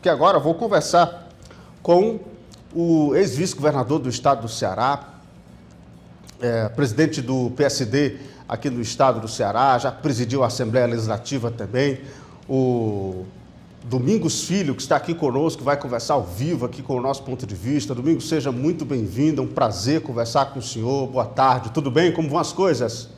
que agora vou conversar com o ex-vice-governador do estado do Ceará, presidente do PSD aqui no estado do Ceará, já presidiu a Assembleia Legislativa também, o Domingos Filho, que está aqui conosco, vai conversar ao vivo aqui com o nosso ponto de vista. Domingos, seja muito bem-vindo, é um prazer conversar com o senhor. Boa tarde, tudo bem? Como vão as coisas?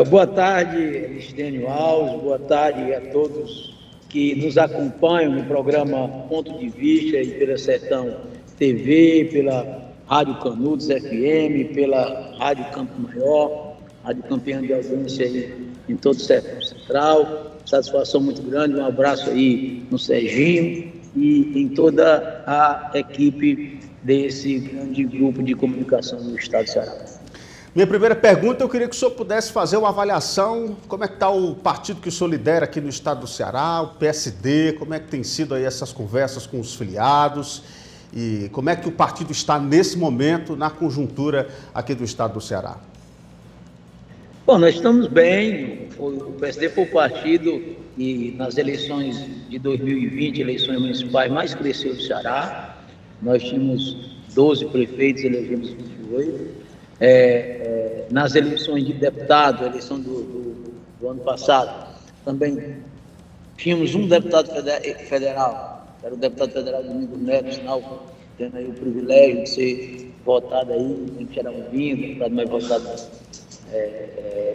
Boa tarde, Aristênio Alves, boa tarde a todos que nos acompanham no programa Ponto de Vista e pela Sertão TV, pela Rádio Canudos FM, pela Rádio Campo Maior, Rádio campeã de audiência aí em todo o Sertão Central. Satisfação muito grande, um abraço aí no Serginho e em toda a equipe desse grande grupo de comunicação do estado do Ceará. Minha primeira pergunta, eu queria que o senhor pudesse fazer uma avaliação, como é que está o partido que o senhor lidera aqui no estado do Ceará, o PSD, como é que tem sido aí essas conversas com os filiados e como é que o partido está nesse momento na conjuntura aqui do estado do Ceará? Bom, nós estamos bem, o PSD foi o partido que nas eleições de 2020, eleições municipais, mais cresceu do Ceará. Nós tínhamos 12 prefeitos, elegemos 28. Nas eleições de deputado, eleição do ano passado, também tínhamos um deputado federal, era o deputado federal Domingos Neto, sinal, tendo aí o privilégio de ser votado aí, a gente era um deputado mais votado,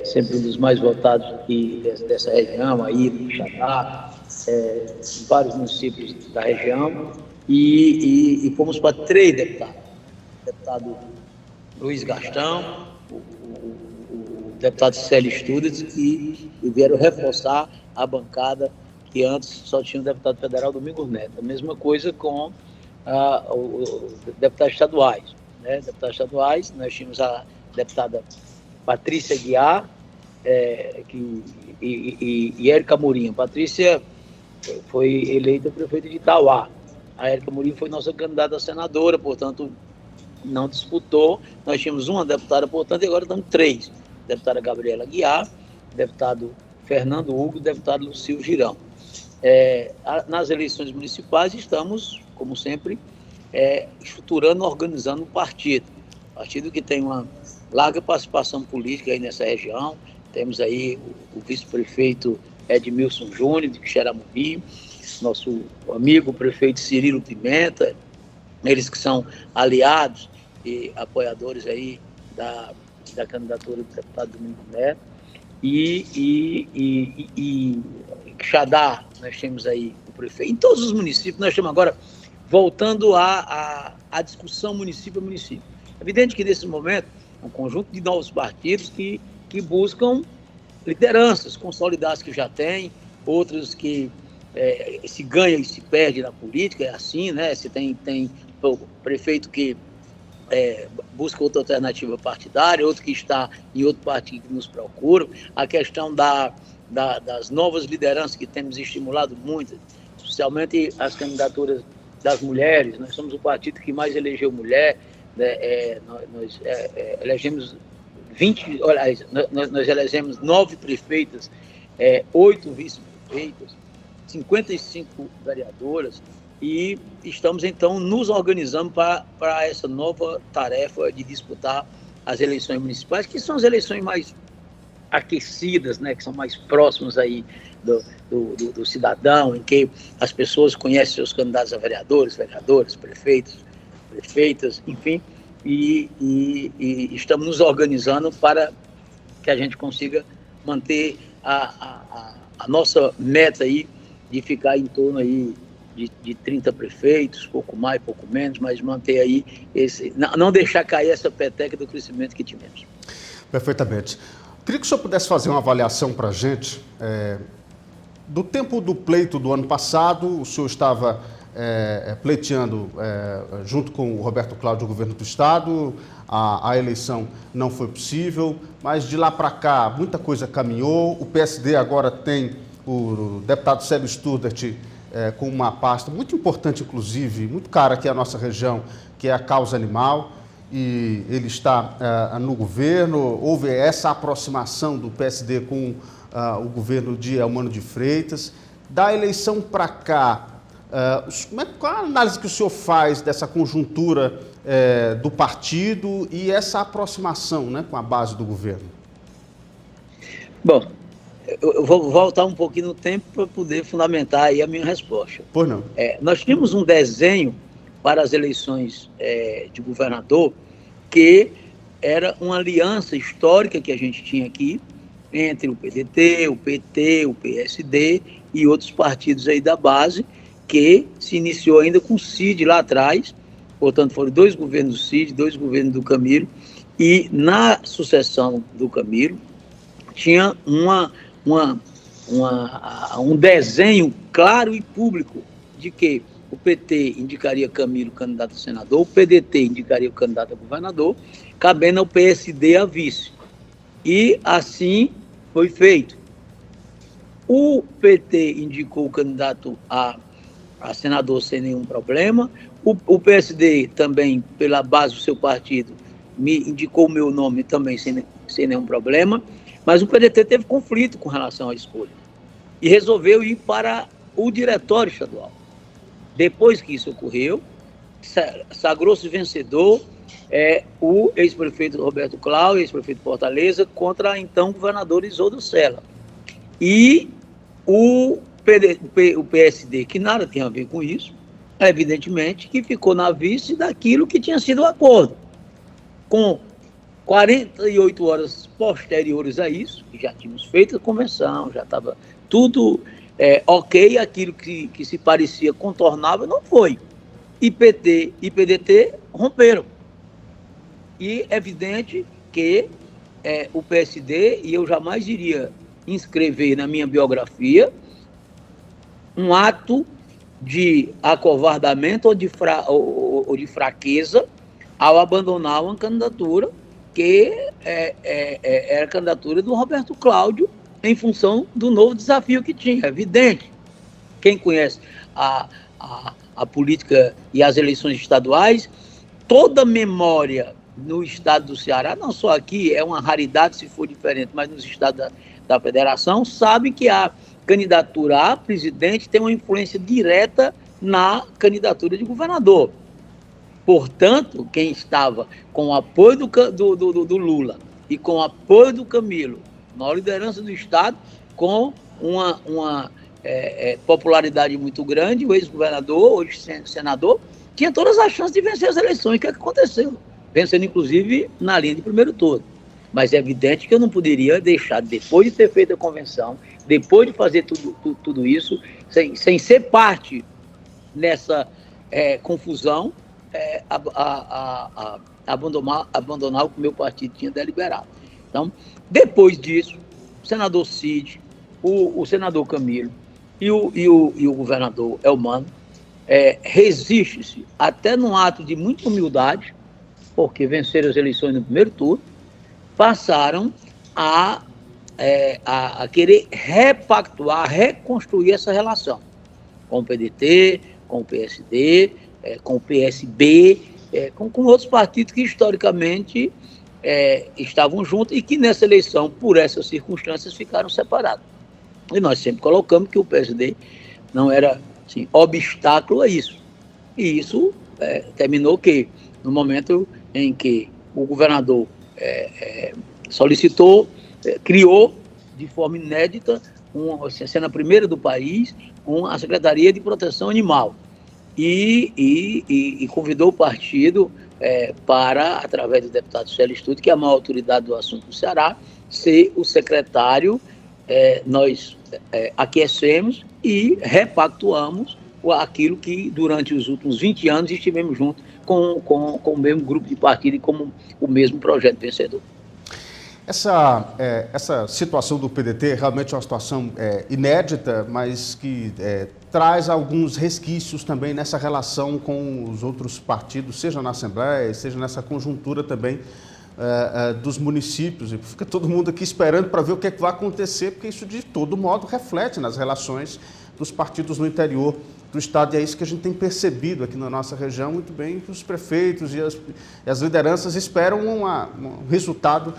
sempre um dos mais votados aqui dessa região, aí, do Xadá, em vários municípios da região, e fomos para 3 deputados. Deputado Luiz Gastão, o deputado Célio Studes, que vieram reforçar a bancada que antes só tinha o deputado federal Domingos Neto. A mesma coisa com os deputados estaduais. Né? Deputados estaduais, nós tínhamos a deputada Patrícia Guiar e Érica Murim. Patrícia foi eleita prefeita de Itauá. A Érica Murim foi nossa candidata a senadora, portanto, não disputou. Nós tínhamos uma deputada, portanto, e agora estamos 3. Deputada Gabriela Guiar, deputado Fernando Hugo, deputado Lucílio Girão. Nas eleições municipais estamos, como sempre, estruturando, organizando um partido. Partido que tem uma larga participação política aí nessa região. Temos aí o vice-prefeito Edmilson Júnior, de Xeramunim, nosso amigo prefeito Cirilo Pimenta, eles que são aliados e apoiadores aí da candidatura do deputado Domingos Neto. E Xadá, nós temos aí o prefeito. Em todos os municípios, nós estamos agora voltando à discussão município a município. É evidente que, nesse momento, um conjunto de novos partidos que buscam lideranças consolidadas que já têm, outros que se ganha e se perde na política, é assim, né? Se tem o prefeito que busca outra alternativa partidária, outro que está em outro partido que nos procura. A questão das novas lideranças que temos estimulado muito, especialmente as candidaturas das mulheres. Nós somos o partido que mais elegeu mulher, né? Nós elegemos 20, nós elegemos 9 prefeitas, 8 vice-prefeitas, 55 vereadoras, e estamos, então, nos organizando para essa nova tarefa de disputar as eleições municipais, que são as eleições mais aquecidas, né, que são mais próximas aí do cidadão, em que as pessoas conhecem seus candidatos a vereadores, prefeitos, prefeitas, enfim, e estamos nos organizando para que a gente consiga manter a nossa meta aí de ficar em torno aí de 30 prefeitos, pouco mais, pouco menos, mas manter aí não deixar cair essa peteca do crescimento que tivemos. Perfeitamente. Queria que o senhor pudesse fazer uma avaliação para a gente. Do tempo do pleito do ano passado, o senhor estava pleiteando junto com o Roberto Cláudio, o governo do estado, a eleição não foi possível, mas de lá para cá muita coisa caminhou. O PSD agora tem o deputado Célio Studert com uma pasta muito importante, inclusive, muito cara aqui na nossa região, que é a causa animal, e ele está no governo. Houve essa aproximação do PSD com o governo de Elmano de Freitas. Da eleição para cá, Qual a análise que o senhor faz dessa conjuntura do partido e essa aproximação, né, com a base do governo? Bom, eu vou voltar um pouquinho no tempo para poder fundamentar aí a minha resposta. Pois não. Nós tínhamos um desenho para as eleições de governador que era uma aliança histórica que a gente tinha aqui entre o PDT, o PT, o PSD e outros partidos aí da base, que se iniciou ainda com o Cid lá atrás. Portanto, foram 2 governos do Cid, 2 governos do Camilo, e na sucessão do Camilo tinha um desenho claro e público de que o PT indicaria Camilo candidato a senador, o PDT indicaria o candidato a governador, cabendo ao PSD a vice. E assim foi feito. O PT indicou o candidato a senador sem nenhum problema, o PSD também, pela base do seu partido, me indicou o meu nome também sem nenhum problema, mas o PDT teve conflito com relação à escolha e resolveu ir para o diretório estadual. Depois que isso ocorreu, sagrou-se vencedor o ex-prefeito Roberto Cláudio, ex-prefeito de Fortaleza, contra a então governador Isoldo Sela. E o PSD, que nada tem a ver com isso, evidentemente que ficou na vice daquilo que tinha sido o acordo. Com 48 horas posteriores a isso, que já tínhamos feito a convenção, já estava tudo ok, aquilo que se parecia contornável não foi. E PT e PDT romperam. E é evidente que o PSD, e eu jamais iria inscrever na minha biografia um ato de acovardamento ou de fraqueza ao abandonar uma candidatura que era a candidatura do Roberto Cláudio em função do novo desafio que tinha. É evidente. Quem conhece a política e as eleições estaduais, toda memória no estado do Ceará, não só aqui, é uma raridade se for diferente, mas nos estados da federação, sabe que a candidatura a presidente tem uma influência direta na candidatura de governador. Portanto, quem estava com o apoio do Lula e com o apoio do Camilo na liderança do Estado, com uma popularidade muito grande, o ex-governador, hoje senador, tinha todas as chances de vencer as eleições. O que aconteceu? Vencendo, inclusive, na linha de primeiro turno. Mas é evidente que eu não poderia deixar, depois de ter feito a convenção, depois de fazer tudo isso, sem ser parte nessa confusão, abandonar o que o meu partido tinha deliberado. Então, depois disso, o senador Cid, o senador Camilo e o governador Elmano resiste-se até num ato de muita humildade, porque venceram as eleições no primeiro turno, passaram a querer repactuar, reconstruir essa relação com o PDT, com o PSD, com o PSB, com outros partidos que historicamente estavam juntos e que nessa eleição, por essas circunstâncias, ficaram separados. E nós sempre colocamos que o PSD não era assim, obstáculo a isso. E isso terminou que, no momento em que o governador solicitou, criou de forma inédita, sendo a primeira do país, a Secretaria de Proteção Animal. E convidou o partido para, através do deputado Célio Stutt, que é a maior autoridade do assunto do Ceará, ser o secretário. Nós aquecemos e repactuamos aquilo que durante os últimos 20 anos estivemos juntos com o mesmo grupo de partido e como o mesmo projeto vencedor. Essa situação do PDT realmente é uma situação inédita, mas que traz alguns resquícios também nessa relação com os outros partidos, seja na Assembleia, seja nessa conjuntura também dos municípios. E fica todo mundo aqui esperando para ver o que é que vai acontecer, porque isso de todo modo reflete nas relações dos partidos no interior do Estado. E é isso que a gente tem percebido aqui na nossa região muito bem, que os prefeitos e as lideranças esperam um resultado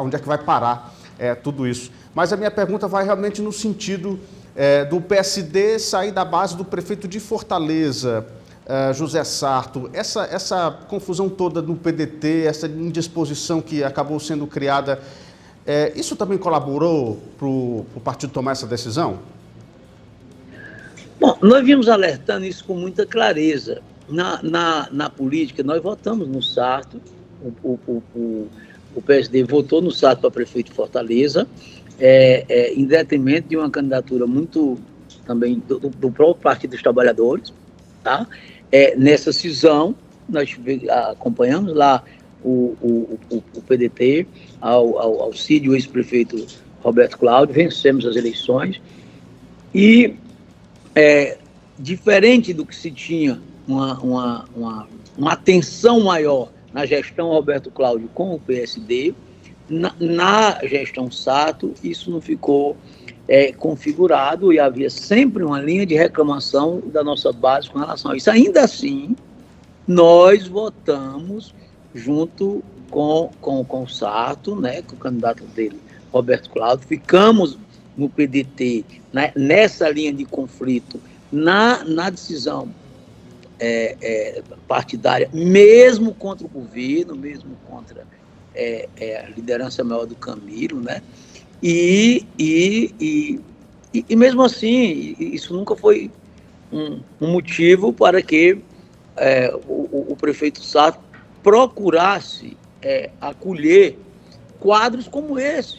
onde é que vai parar tudo isso. Mas a minha pergunta vai realmente no sentido do PSD sair da base do prefeito de Fortaleza, José Sarto. Essa confusão toda no PDT, essa indisposição que acabou sendo criada, isso também colaborou para o partido tomar essa decisão? Bom, nós vimos alertando isso com muita clareza. Na política, nós votamos no Sarto, o PSD votou no Sarto para prefeito de Fortaleza, em detrimento de uma candidatura muito também do próprio Partido dos Trabalhadores, tá? Nessa cisão, nós acompanhamos lá o PDT, ao Cid, o ex-prefeito Roberto Cláudio, vencemos as eleições e, diferente do que se tinha uma atenção maior na gestão Roberto Cláudio com o PSD, na gestão Sarto, isso não ficou configurado e havia sempre uma linha de reclamação da nossa base com relação a isso. Ainda assim, nós votamos junto com o Sarto, né, com o candidato dele, Roberto Cláudio, ficamos no PDT, né, nessa linha de conflito, na decisão partidária, mesmo contra o governo, mesmo contra a liderança maior do Camilo, né? E mesmo assim, isso nunca foi um motivo para que o prefeito Sarto procurasse acolher quadros como esse.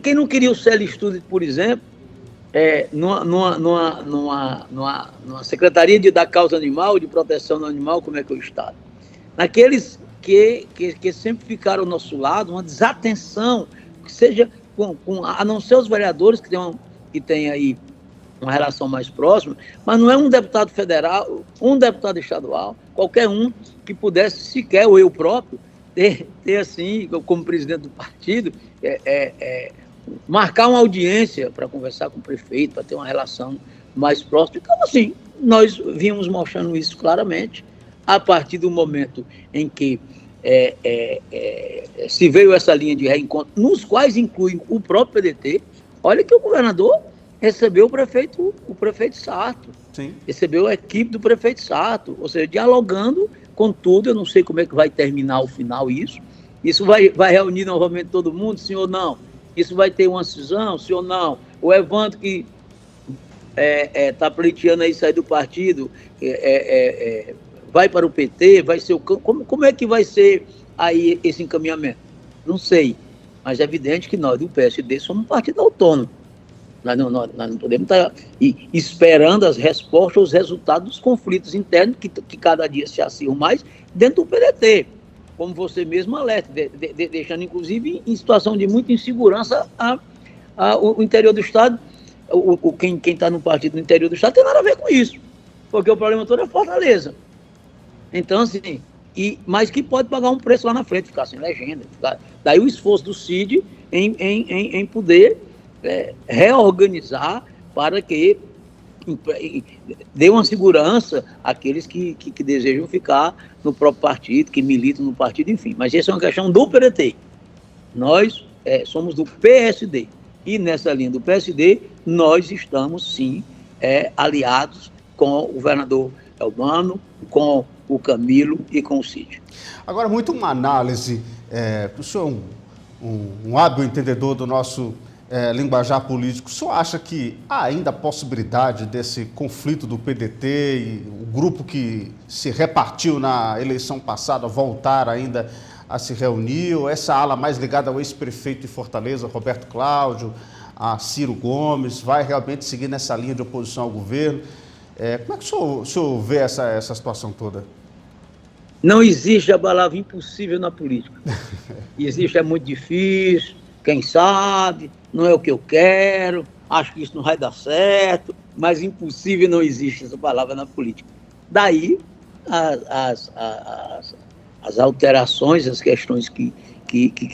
Quem não queria o Célio Stude, por exemplo, numa Secretaria da Causa Animal, de Proteção do Animal, como é que é o Estado? Naqueles que sempre ficaram ao nosso lado, uma desatenção, que seja a não ser os vereadores que têm aí uma relação mais próxima, mas não é um deputado federal, um deputado estadual, qualquer um que pudesse sequer, ou eu próprio, ter assim, como presidente do partido, marcar uma audiência para conversar com o prefeito, para ter uma relação mais próxima. Então, assim, nós vimos mostrando isso claramente, a partir do momento em que se veio essa linha de reencontro, nos quais inclui o próprio PDT. Olha que o governador recebeu o prefeito Sarto. Sim. Recebeu a equipe do prefeito Sarto, ou seja, dialogando com tudo. Eu não sei como é que vai terminar ao final isso. Isso vai reunir novamente todo mundo, sim ou não? Isso vai ter uma cisão, sim ou não? O Evandro, que está pleiteando aí sair do partido, vai para o PT, vai ser como é que vai ser aí esse encaminhamento? Não sei, mas é evidente que nós do PSD somos um partido autônomo. Nós não podemos estar esperando as respostas, os resultados dos conflitos internos que cada dia se acirram mais dentro do PDT, como você mesmo alerta, deixando inclusive em situação de muita insegurança o interior do Estado. Quem está no partido no interior do Estado tem nada a ver com isso, porque o problema todo é Fortaleza. Então, assim, mas que pode pagar um preço lá na frente, ficar sem legenda. Daí o esforço do Cid em poder reorganizar para que dê uma segurança àqueles que desejam ficar no próprio partido, que militam no partido, enfim. Mas essa é uma questão do PDT. Nós somos do PSD. E nessa linha do PSD, nós estamos, sim, aliados com o governador Elmano, com o Camilo e com o Cid. Agora, muito uma análise, o senhor é um hábil entendedor do nosso linguajar político. O senhor acha que há ainda a possibilidade desse conflito do PDT e o grupo que se repartiu na eleição passada voltar ainda a se reunir, ou essa ala mais ligada ao ex-prefeito de Fortaleza, Roberto Cláudio, a Ciro Gomes, vai realmente seguir nessa linha de oposição ao governo? Como é que o senhor vê essa situação toda? Não existe a palavra impossível na política. Existe, é muito difícil, quem sabe, não é o que eu quero, acho que isso não vai dar certo, mas impossível não existe essa palavra na política. Daí as alterações, as questões que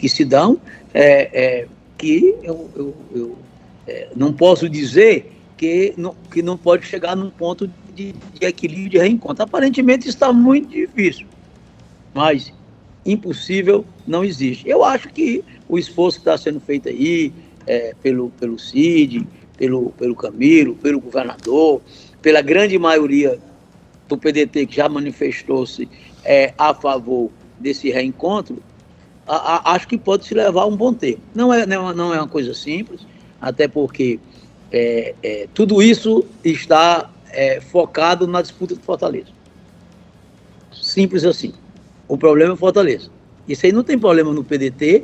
se dão, que eu não posso dizer que não pode chegar num ponto de equilíbrio, de reencontro. Aparentemente está muito difícil, mas impossível não existe. Eu acho que o esforço que está sendo feito aí, pelo Cid, pelo Camilo, pelo governador, pela grande maioria do PDT que já manifestou-se a favor desse reencontro, acho que pode se levar um bom tempo. Não é uma coisa simples, até porque tudo isso está focado na disputa de Fortaleza. Simples assim. O problema é Fortaleza. Isso aí não tem problema no PDT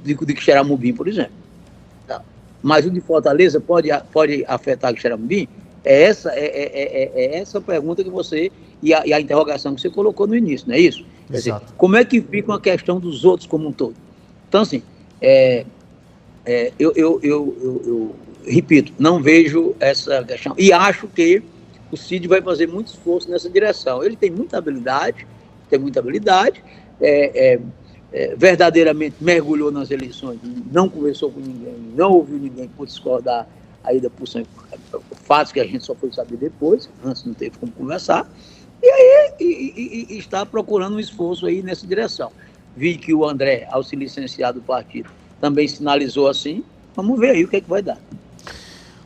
de Quixeramobim, por exemplo. Tá? Mas o de Fortaleza pode afetar Quixeramobim? É essa pergunta que você e a interrogação que você colocou no início, não é isso? Quer dizer, como é que fica a questão dos outros como um todo? Então, assim, eu repito, não vejo essa questão. E acho que o Cid vai fazer muito esforço nessa direção. Ele tem muita habilidade, verdadeiramente mergulhou nas eleições, não conversou com ninguém, não ouviu ninguém por discordar aí da posição, fatos que a gente só foi saber depois, antes não teve como conversar, e aí está procurando um esforço aí nessa direção. Vi que o André, ao se licenciar do partido, também sinalizou assim, vamos ver aí o que é que vai dar.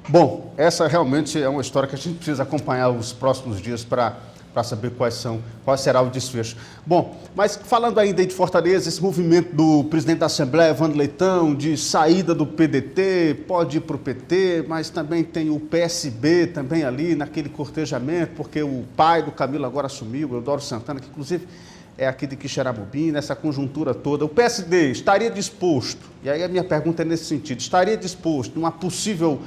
Bom, essa realmente é uma história que a gente precisa acompanhar os próximos dias para saber qual será o desfecho. Bom, mas falando ainda de Fortaleza, esse movimento do presidente da Assembleia, Evandro Leitão, de saída do PDT, pode ir para o PT, mas também tem o PSB também ali naquele cortejamento, porque o pai do Camilo agora assumiu, o Eudoro Santana, que inclusive é aqui de Quixeramobim, nessa conjuntura toda. O PSD estaria disposto, e aí a minha pergunta é nesse sentido, estaria disposto numa possível,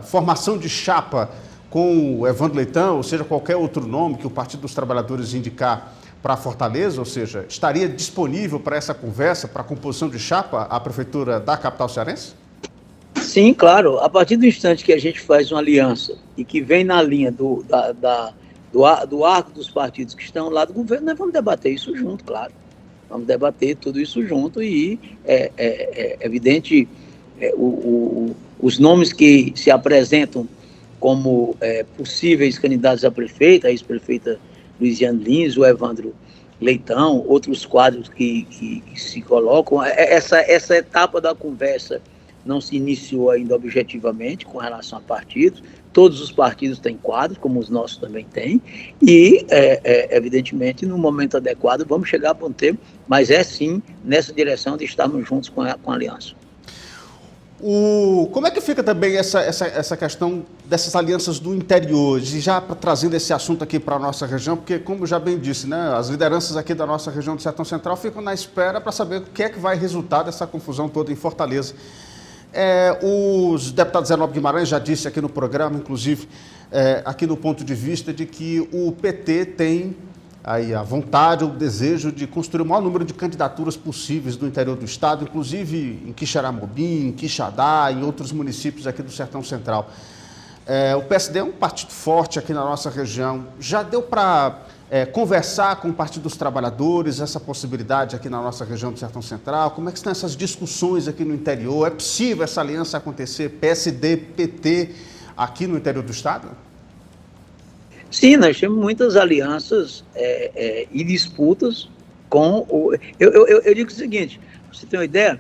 formação de chapa com o Evandro Leitão, ou seja, qualquer outro nome que o Partido dos Trabalhadores indicar para Fortaleza, ou seja, estaria disponível para essa conversa, para a composição de chapa, a Prefeitura da capital cearense? Sim, claro. A partir do instante que a gente faz uma aliança e que vem na linha do arco dos partidos que estão lá do governo, nós vamos debater isso junto, claro. Vamos debater tudo isso junto e é evidente os nomes que se apresentam como possíveis candidatos a prefeita, a ex-prefeita Luiziane Lins, o Evandro Leitão, outros quadros que se colocam. Essa etapa da conversa não se iniciou ainda objetivamente com relação a partidos. Todos os partidos têm quadros, como os nossos também têm, e, evidentemente, no momento adequado, vamos chegar a bom tempo, mas sim nessa direção de estarmos juntos com a aliança. Como é que fica também essa questão dessas alianças do interior, e já trazendo esse assunto aqui para a nossa região, porque, como já bem disse, né, as lideranças aqui da nossa região do Sertão Central ficam na espera para saber o que é que vai resultar dessa confusão toda em Fortaleza. Os deputados Zé Nobre Guimarães já disse aqui no programa, inclusive, aqui no ponto de vista de que o PT tem aí a vontade, o desejo de construir o maior número de candidaturas possíveis do interior do estado, inclusive em Quixeramobim, em Quixadá, em outros municípios aqui do Sertão Central. O PSD é um partido forte aqui na nossa região. Já deu para conversar com o Partido dos Trabalhadores, essa possibilidade aqui na nossa região do Sertão Central? Como é que estão essas discussões aqui no interior? É possível essa aliança acontecer, PSD, PT, aqui no interior do estado? Sim, nós temos muitas alianças e disputas com o... Eu digo o seguinte, pra você ter uma ideia,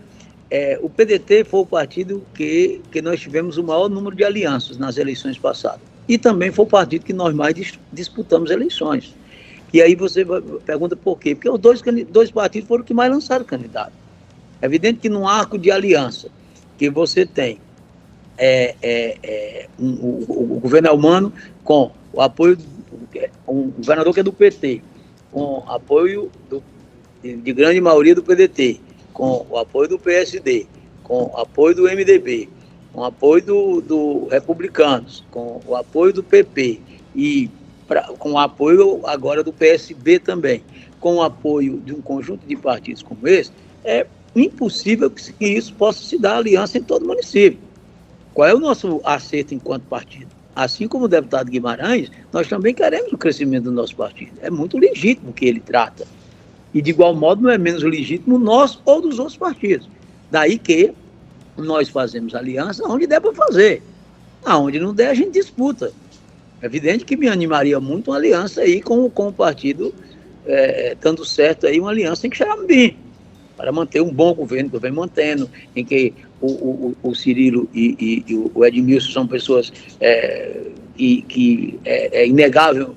o PDT foi o partido que nós tivemos o maior número de alianças nas eleições passadas. E também foi o partido que nós mais disputamos eleições. E aí você pergunta por quê? Porque os dois partidos foram os que mais lançaram candidato. É evidente que num arco de aliança que você tem o governo Elmano com o apoio um governador que é do PT, com apoio de grande maioria do PDT, com o apoio do PSD, com o apoio do MDB, com o apoio do Republicanos, com o apoio do PP e com o apoio agora do PSB também, com o apoio de um conjunto de partidos como esse, é impossível que isso possa se dar aliança em todo o município. Qual é o nosso acerto enquanto partido? Assim como o deputado Guimarães, nós também queremos o crescimento do nosso partido. É muito legítimo o que ele trata. E, de igual modo, não é menos legítimo nosso ou dos outros partidos. Daí que nós fazemos aliança onde der para fazer. Aonde não der, a gente disputa. É evidente que me animaria muito uma aliança aí com o partido, dando certo aí uma aliança em Quixeramobim. para manter um bom governo que eu venho mantendo, em que o Cirilo e o Edmilson são pessoas que é inegável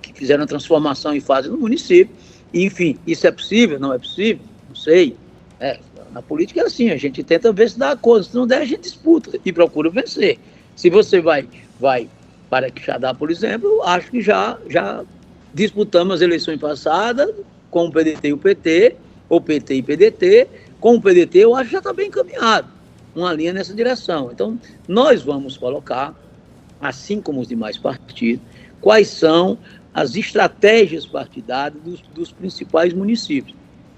que fizeram a transformação em fase no município. E, enfim, isso é possível? Não é possível? Não sei. Na política é assim, a gente tenta ver se dá acordo, se não der a gente disputa e procura vencer. Se você vai para Quixadá, por exemplo, acho que já disputamos as eleições passadas com o PDT e o PT, ou PT e PDT. Com o PDT, eu acho que já está bem encaminhado, uma linha nessa direção. Então, nós vamos colocar, assim como os demais partidos, quais são as estratégias partidárias dos principais municípios.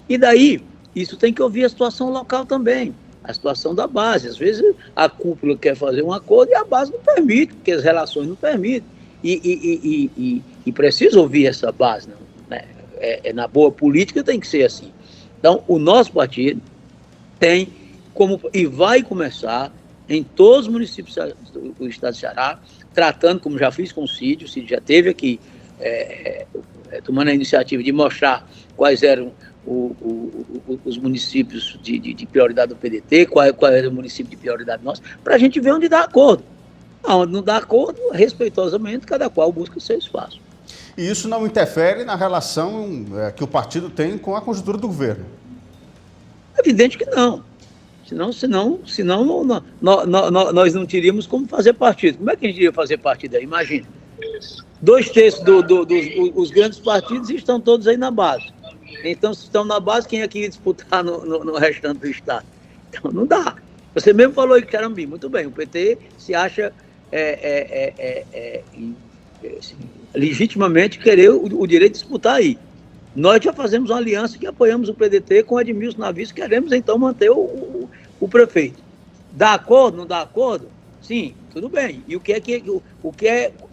E daí, isso tem que ouvir a situação local também, a situação da base. Às vezes, a cúpula quer fazer um acordo e a base não permite, porque as relações não permitem. E precisa ouvir essa base, né? Na boa política tem que ser assim. Então, o nosso partido tem e vai começar em todos os municípios do estado de Ceará, tratando, como já fiz com o Cid já teve aqui, tomando a iniciativa de mostrar quais eram os municípios de prioridade do PDT, qual era o município de prioridade nosso, para a gente ver onde dá acordo. Onde não dá acordo, respeitosamente, cada qual busca o seu espaço. E isso não interfere na relação que o partido tem com a conjuntura do governo? É evidente que não. Senão nós não teríamos como fazer partido. Como é que a gente iria fazer partido aí? Imagina. 2/3 dos grandes partidos estão todos aí na base. Então, se estão na base, quem é que ia disputar no restante do estado? Então, não dá. Você mesmo falou aí, Carambi, muito bem, o PT se acha legitimamente querer o direito de disputar aí. Nós já fazemos uma aliança que apoiamos o PDT com o Edmilson na vice, queremos então manter o prefeito. Dá acordo, não dá acordo? Sim, tudo bem. E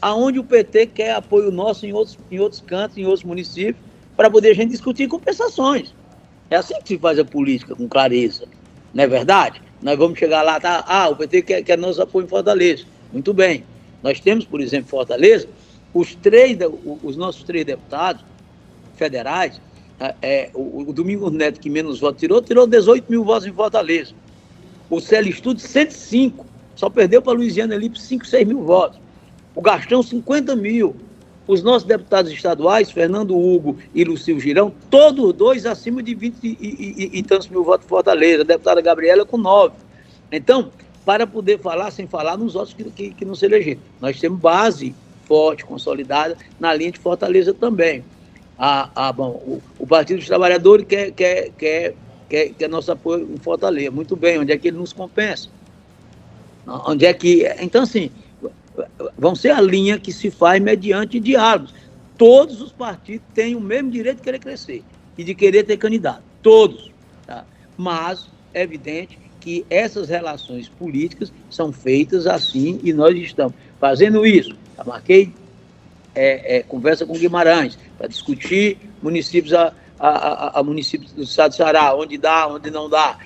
aonde o PT quer apoio nosso em outros cantos, em outros municípios, para poder a gente discutir compensações. É assim que se faz a política, com clareza. Não é verdade? Nós vamos chegar lá, o PT quer nosso apoio em Fortaleza. Muito bem. Nós temos, por exemplo, em Fortaleza, os nossos 3 deputados federais, o Domingos Neto, que menos votos tirou 18 mil votos em Fortaleza. O Célio Estudo, 105. Só perdeu para a Luiziana ali por 5, 6 mil votos. O Gastão, 50 mil. Os nossos deputados estaduais, Fernando Hugo e Lucílio Girão, todos 2 acima de 20 e tantos mil votos em Fortaleza. A deputada Gabriela com 9. Então, para poder falar sem falar nos outros que não se elegeram. Nós temos base forte, consolidada, na linha de Fortaleza também. O Partido dos Trabalhadores quer nosso apoio em Fortaleza. Muito bem, onde é que ele nos compensa? Onde é que... Então, assim, vão ser a linha que se faz mediante diálogos. Todos os partidos têm o mesmo direito de querer crescer e de querer ter candidato. Todos. Tá? Mas é evidente que essas relações políticas são feitas assim e nós estamos fazendo isso. Já marquei conversa com Guimarães para discutir municípios a municípios do estado de Ceará, onde dá, onde não dá.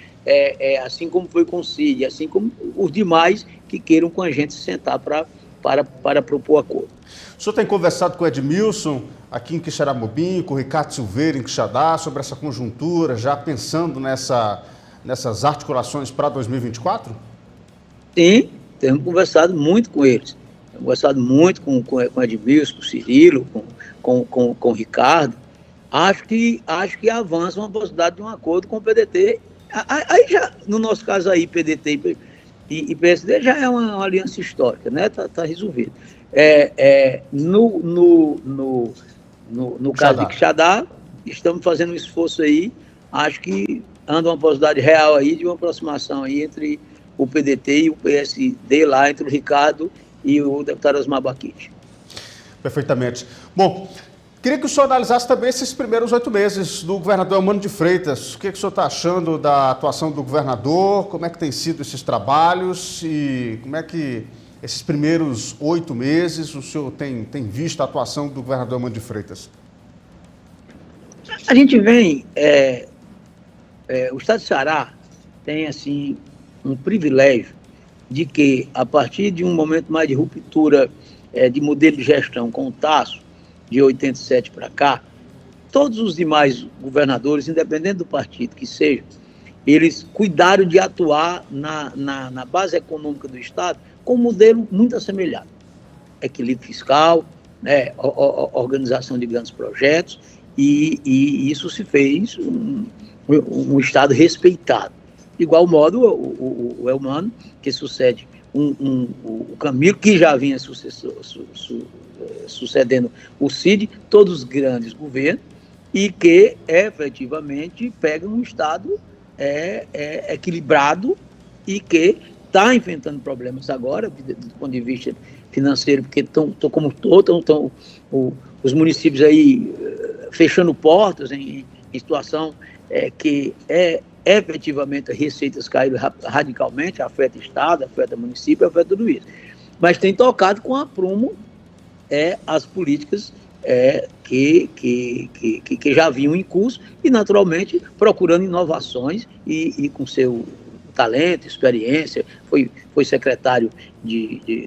Assim como foi com o Cid, assim como os demais que queiram com a gente se sentar para propor acordo. O senhor tem conversado com o Edmilson aqui em Quixeramobim, com o Ricardo Silveira em Quixadá, sobre essa conjuntura, já pensando nessas articulações para 2024? Sim, temos conversado muito com eles. Temos conversado muito com o Edmilson, com o Cirilo, com o Ricardo. Acho que avança uma possibilidade de um acordo com o PDT. Aí já, no nosso caso aí, PDT e PSD já é uma aliança histórica, né? Tá resolvido. No caso de Quixadá, estamos fazendo um esforço aí. Acho que anda uma possibilidade real aí de uma aproximação aí entre o PDT e o PSD lá, entre o Ricardo e o deputado Osmar Baquite. Perfeitamente. Bom, queria que o senhor analisasse também esses primeiros 8 meses do governador Eumano de Freitas. O que o senhor está achando da atuação do governador? Como é que tem sido esses trabalhos? E como é que esses primeiros 8 meses o senhor tem visto a atuação do governador Eumano de Freitas? A gente vem... o estado de Ceará tem, assim, um privilégio de que, a partir de um momento mais de ruptura de modelo de gestão com o Tasso, de 87 para cá, todos os demais governadores, independente do partido que seja, eles cuidaram de atuar na base econômica do Estado com um modelo muito assemelhado. Equilíbrio fiscal, né, organização de grandes projetos, e isso se fez um Estado respeitado. De igual modo, o Elmano, que sucede o Camilo, que já vinha sucedendo o Cid, todos os grandes governos, e que efetivamente pega um Estado equilibrado e que está enfrentando problemas agora, do ponto de vista financeiro, porque estão os municípios aí fechando portas em situação que efetivamente as receitas caíram radicalmente, afeta Estado, afeta município, afeta tudo isso. Mas tem tocado com aprumo as políticas que já vinham em curso e, naturalmente, procurando inovações e com seu talento, experiência, foi secretário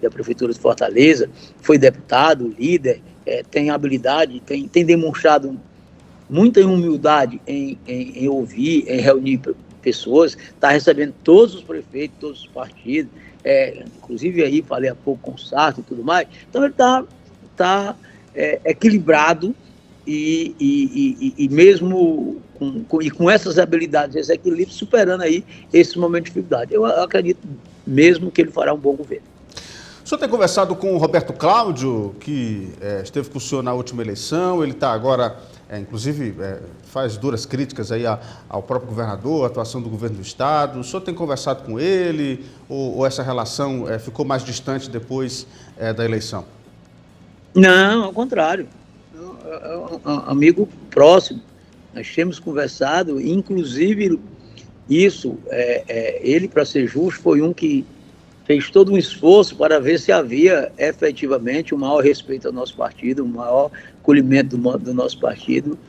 da Prefeitura de Fortaleza, foi deputado, líder, tem habilidade, tem demonstrado muita humildade em ouvir, em reunir pessoas, está recebendo todos os prefeitos, todos os partidos, inclusive aí falei há pouco com o Sarto e tudo mais, então ele está equilibrado e mesmo com essas habilidades, esse equilíbrio, superando aí esse momento de dificuldade. Eu acredito mesmo que ele fará um bom governo. O senhor tem conversado com o Roberto Cláudio, que esteve com o senhor na última eleição, ele está agora, inclusive, faz duras críticas aí ao próprio governador, à atuação do governo do Estado. O senhor tem conversado com ele ou essa relação ficou mais distante depois da eleição? Não, ao contrário. É um amigo próximo. Nós temos conversado, inclusive isso, ele, para ser justo, foi um que fez todo um esforço para ver se havia efetivamente um maior respeito ao nosso partido, um maior acolhimento do nosso partido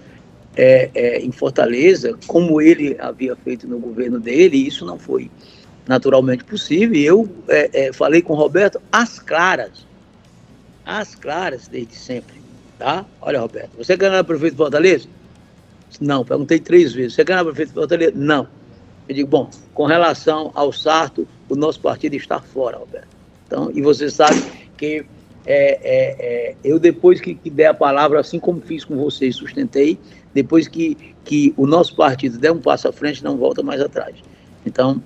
em Fortaleza, como ele havia feito no governo dele, e isso não foi naturalmente possível. E eu falei com o Roberto às claras, desde sempre. Tá? Olha, Roberto, você quer ganhar prefeito de Fortaleza? Não, perguntei 3 vezes. Você quer ganhar prefeito de Fortaleza? Não. Eu digo, bom, com relação ao Sarto, o nosso partido está fora, Roberto. Então, e você sabe que eu, depois que der a palavra, assim como fiz com vocês, sustentei, depois que o nosso partido der um passo à frente, não volta mais atrás. Então,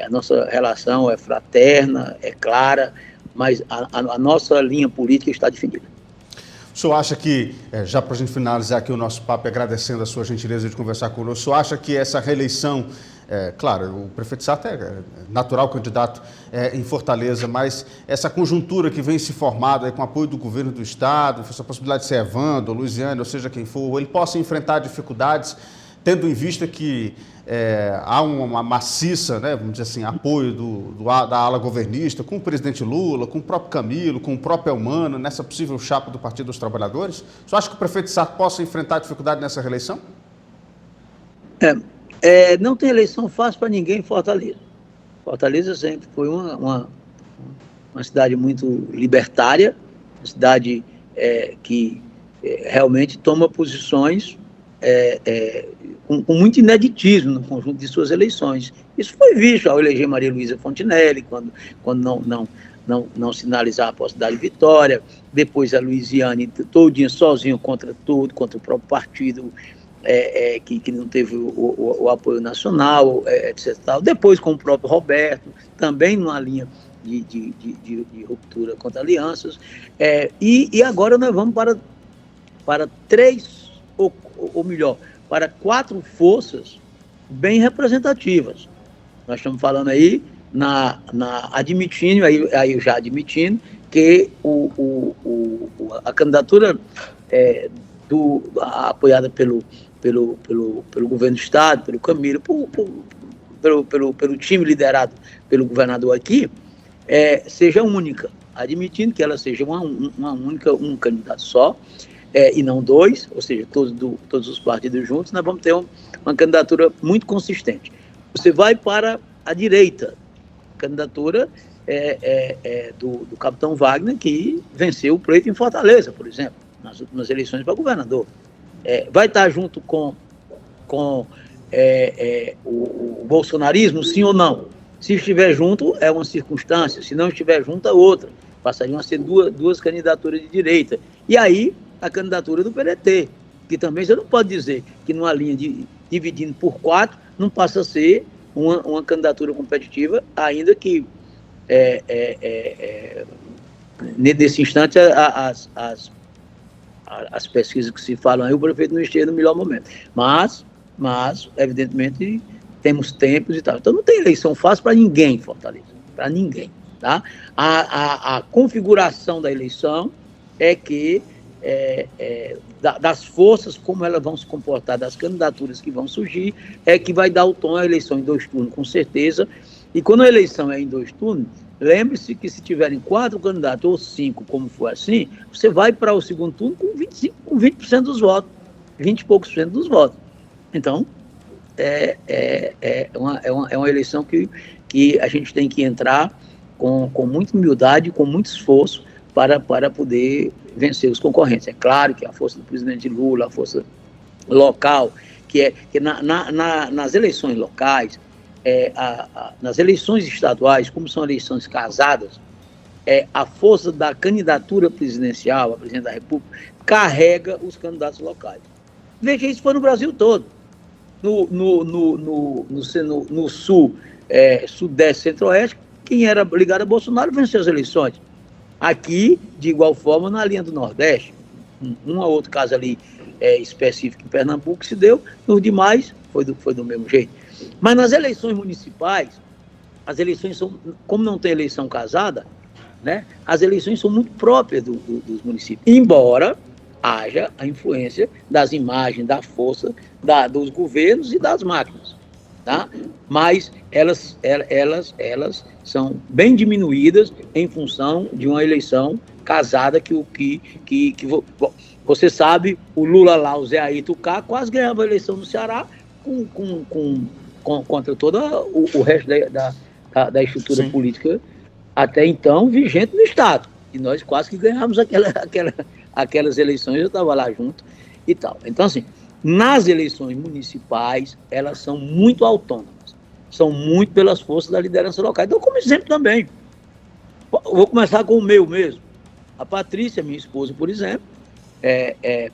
a nossa relação é fraterna, é clara, mas a nossa linha política está definida. O senhor acha que, já para a gente finalizar aqui o nosso papo, agradecendo a sua gentileza de conversar conosco, o senhor acha que essa reeleição, claro, o prefeito Sarto é natural candidato em Fortaleza, mas essa conjuntura que vem se formada com o apoio do governo do Estado, essa possibilidade de ser Evandro, Luiziane, ou seja quem for, ele possa enfrentar dificuldades, tendo em vista que há uma maciça, né, vamos dizer assim, apoio da ala governista, com o presidente Lula, com o próprio Camilo, com o próprio Elmano, nessa possível chapa do Partido dos Trabalhadores? Você acha que o prefeito Sarto possa enfrentar dificuldade nessa reeleição? Não tem eleição fácil para ninguém em Fortaleza. Fortaleza sempre foi uma cidade muito libertária, uma cidade que realmente toma posições com muito ineditismo no conjunto de suas eleições. Isso foi visto ao eleger Maria Luísa Fontinelli, quando não sinalizar a possibilidade de vitória, depois a Luiziane todinha sozinho contra tudo, contra o próprio partido, que não teve o apoio nacional, etc. Depois com o próprio Roberto, também numa linha de ruptura contra alianças, e agora nós vamos para 3, ou melhor, para 4 forças bem representativas. Nós estamos falando aí, admitindo que a candidatura apoiada pelo governo do Estado, pelo Camilo, pelo time liderado pelo governador aqui, seja única, admitindo que ela seja um candidato só, e não 2, ou seja, todos os partidos juntos, nós vamos ter uma candidatura muito consistente. Você vai para a direita, a candidatura do capitão Wagner, que venceu o pleito em Fortaleza, por exemplo, nas últimas eleições para governador. vai estar junto com o bolsonarismo, sim ou não? Se estiver junto, é uma circunstância, se não estiver junto, é outra. Passariam a ser duas candidaturas de direita. E aí, a candidatura do PDT, que também você não pode dizer que numa linha dividindo por 4, não passa a ser uma candidatura competitiva, ainda que nesse instante as pesquisas que se falam aí, o prefeito não esteja no melhor momento. Mas evidentemente, temos tempos e tal. Então, não tem eleição fácil para ninguém em Fortaleza. Para ninguém. Tá? A configuração da eleição é que, das forças, como elas vão se comportar, das candidaturas que vão surgir, é que vai dar o tom à eleição em 2 turnos, com certeza. E quando a eleição é em 2 turnos, lembre-se que se tiverem 4 candidatos ou 5, como for assim, você vai para o segundo turno com 20% dos votos, 20 e poucos % dos votos. Então, é uma eleição que a gente tem que entrar com muita humildade, com muito esforço para poder vencer os concorrentes. É claro que a força do presidente Lula, a força local, que nas eleições locais, nas eleições estaduais, como são eleições casadas, a força da candidatura presidencial, a presidente da República, carrega os candidatos locais. Veja, isso foi no Brasil todo. No sul, sudeste, centro-oeste, quem era ligado a Bolsonaro venceu as eleições. Aqui, de igual forma, na linha do Nordeste, um ou outro caso ali específico em Pernambuco se deu, nos demais foi do mesmo jeito. Mas nas eleições municipais, as eleições são, como não tem eleição casada, né, as eleições são muito próprias dos municípios, embora haja a influência das imagens, da força dos governos e das máquinas, tá? Mas elas são bem diminuídas em função de uma eleição casada você sabe, o Lula lá, o Zé Ayrton Cá, quase ganhava a eleição no Ceará contra todo o resto da estrutura Sim. política até então vigente no Estado. E nós quase que ganhamos aquelas eleições, eu estava lá junto e tal. Então, assim, nas eleições municipais, elas são muito autônomas, são muito pelas forças da liderança local. Então, como exemplo também, vou começar com o meu mesmo. A Patrícia, minha esposa, por exemplo,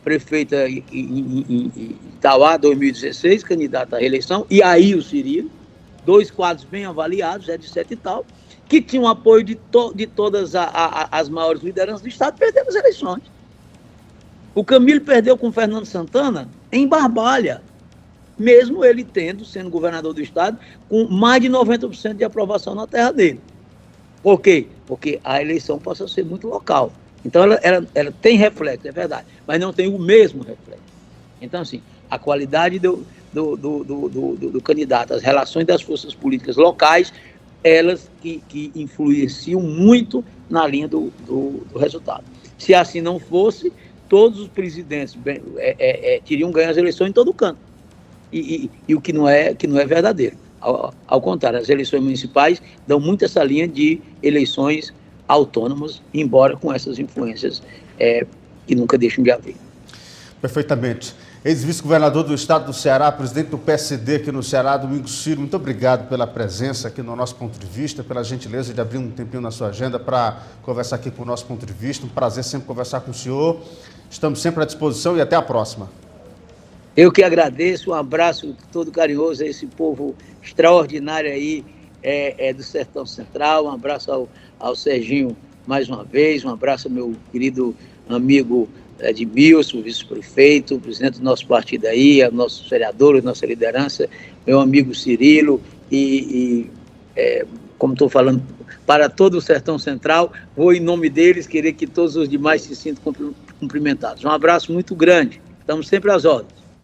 prefeita em Itauá, 2016, candidata à reeleição, e aí o Cirilo, 2 quadros bem avaliados, de 7 e tal, que tinham apoio de todas as maiores lideranças do Estado, perdendo as eleições. O Camilo perdeu com o Fernando Santana em Barbalha, mesmo ele sendo governador do Estado, com mais de 90% de aprovação na terra dele. Por quê? Porque a eleição passa a ser muito local. Então, ela tem reflexo, é verdade, mas não tem o mesmo reflexo. Então, assim, a qualidade do candidato, as relações das forças políticas locais, elas que influenciam muito na linha do resultado. Se assim não fosse, todos os presidentes teriam ganho as eleições em todo canto. E o que não é verdadeiro. Ao contrário, as eleições municipais dão muito essa linha de eleições autônomas, embora com essas influências que nunca deixam de haver. Perfeitamente. Ex-vice-governador do estado do Ceará, presidente do PSD aqui no Ceará, Domingos Filho, muito obrigado pela presença aqui no Nosso Ponto de Vista, pela gentileza de abrir um tempinho na sua agenda para conversar aqui com o Nosso Ponto de Vista. Um prazer sempre conversar com o senhor. Estamos sempre à disposição e até a próxima. Eu que agradeço, um abraço todo carinhoso a esse povo extraordinário aí do Sertão Central, um abraço ao Serginho mais uma vez, um abraço ao meu querido amigo Edmilson, vice-prefeito, presidente do nosso partido aí, ao nosso vereador, a nossa liderança, meu amigo Cirilo como estou falando, para todo o Sertão Central, vou em nome deles querer que todos os demais se sintam cumprimentados. Um abraço muito grande, estamos sempre às ordens.